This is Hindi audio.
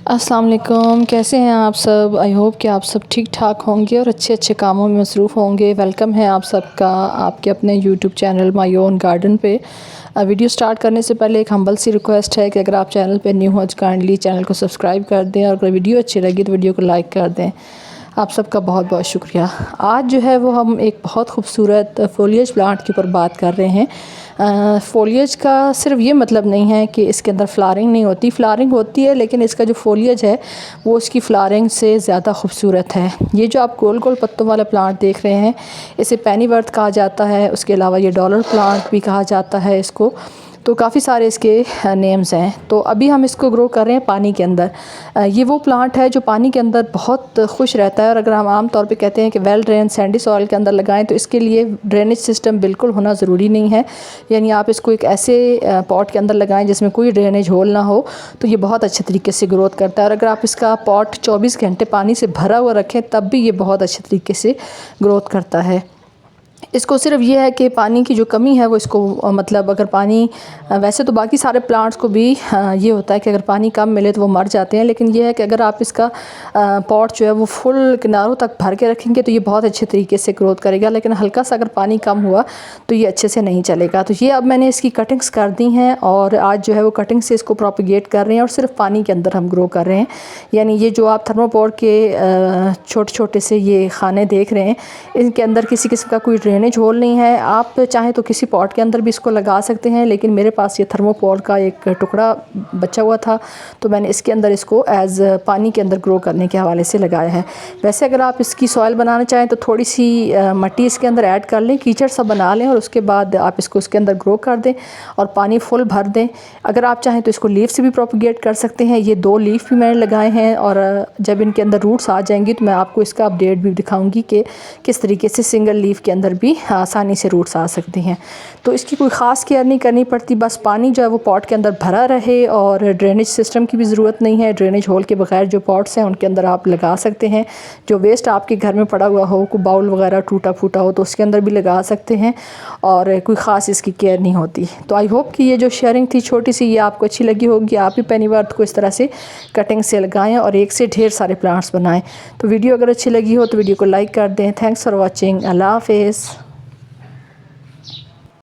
अस्सलाम वालेकुम, कैसे हैं आप सब। आई होप कि आप सब ठीक ठाक होंगे और अच्छे अच्छे कामों में मसरूफ़ होंगे। वेलकम है आप सबका आपके अपने YouTube channel my own garden पे। वीडियो स्टार्ट करने से पहले एक हम्बल सी रिक्वेस्ट है कि अगर आप चैनल पे न्यू हो तो काइंडली चैनल को सब्सक्राइब कर दें और अगर वीडियो अच्छी लगी तो वीडियो को लाइक कर दें। आप सबका बहुत बहुत शुक्रिया। आज जो है वो हम एक बहुत खूबसूरत फोलिएज प्लांट के ऊपर बात कर रहे हैं। फोलिएज का सिर्फ ये मतलब नहीं है कि इसके अंदर फ्लावरिंग नहीं होती, फ्लावरिंग होती है, लेकिन इसका जो फोलिएज है वो इसकी फ्लावरिंग से ज़्यादा खूबसूरत है। ये जो आप गोल गोल पत्तों वाला प्लांट देख रहे हैं इसे पेनीवर्थ कहा जाता है। उसके अलावा ये डॉलर प्लांट भी कहा जाता है इसको। तो काफ़ी सारे इसके नेम्स हैं। तो अभी हम इसको ग्रो कर रहे हैं पानी के अंदर। ये वो प्लांट है जो पानी के अंदर बहुत खुश रहता है। और अगर हम आम तौर पे कहते हैं कि वेल ड्रेन सैंडी सॉइल के अंदर लगाएं तो इसके लिए ड्रेनेज सिस्टम बिल्कुल होना ज़रूरी नहीं है। यानी आप इसको एक ऐसे पॉट के अंदर लगाएं जिसमें कोई ड्रेनेज होल ना हो, तो ये बहुत अच्छे तरीके से ग्रोथ करता है। और अगर आप इसका पॉट 24 घंटे पानी से भरा हुआ रखें तब भी ये बहुत अच्छे तरीके से ग्रोथ करता है। इसको सिर्फ ये है कि पानी की जो कमी है वो इसको मतलब अगर पानी वैसे तो बाकी सारे प्लांट्स को भी ये होता है कि अगर पानी कम मिले तो वो मर जाते हैं, लेकिन ये है कि अगर आप इसका पॉट जो है वो फुल किनारों तक भर के रखेंगे तो ये बहुत अच्छे तरीके से ग्रोथ करेगा। लेकिन हल्का सा अगर पानी कम हुआ तो ये अच्छे से नहीं चलेगा। तो ये अब मैंने इसकी कटिंग्स कर दी हैं और आज जो है वो कटिंग से इसको प्रोपिगेट कर रहे हैं और सिर्फ पानी के अंदर हम ग्रो कर रहे हैं। यानी ये जो आप थर्मोपोर के छोटे छोटे से ये खाने देख रहे हैं इनके अंदर किसी किस्म का कोई ड्रेनेज होल नहीं है। आप चाहें तो किसी पॉट के अंदर भी इसको लगा सकते हैं, लेकिन मेरे पास ये थर्मोपोल का एक टुकड़ा बचा हुआ था तो मैंने इसके अंदर इसको एज पानी के अंदर ग्रो करने के हवाले से लगाया है। वैसे अगर आप इसकी सॉइल बनाना चाहें तो थोड़ी सी मिट्टी इसके अंदर ऐड कर लें, कीचड़ सा बना लें और उसके बाद आप इसको इसके अंदर ग्रो कर दें और पानी फुल भर दें। अगर आप चाहें तो इसको लीफ से भी प्रोपिगेट कर सकते हैं। ये 2 लीफ भी मैंने लगाए हैं और जब इनके अंदर रूट्स आ जाएंगी तो मैं आपको इसका अपडेट भी दिखाऊंगी कि किस तरीके से सिंगल लीफ के अंदर भी आसानी से रूट्स आ सकती हैं। तो इसकी कोई ख़ास केयर नहीं करनी पड़ती, बस पानी जो है वो पॉट के अंदर भरा रहे और ड्रेनेज सिस्टम की भी ज़रूरत नहीं है। ड्रेनेज होल के बगैर जो पॉट्स हैं उनके अंदर आप लगा सकते हैं। जो वेस्ट आपके घर में पड़ा हुआ हो, कोई बाउल वगैरह टूटा फूटा हो तो उसके अंदर भी लगा सकते हैं और कोई ख़ास इसकी केयर नहीं होती। तो आई होप कि ये जो शेयरिंग थी छोटी सी ये आपको अच्छी लगी होगी। आप भी पेनीवर्थ को इस तरह से कटिंग से लगाएं और एक से ढेर सारे प्लांट्स बनाएं। तो वीडियो अगर अच्छी लगी हो तो वीडियो को लाइक कर दें। Thanks for watching. अल्लाह हाफिज़।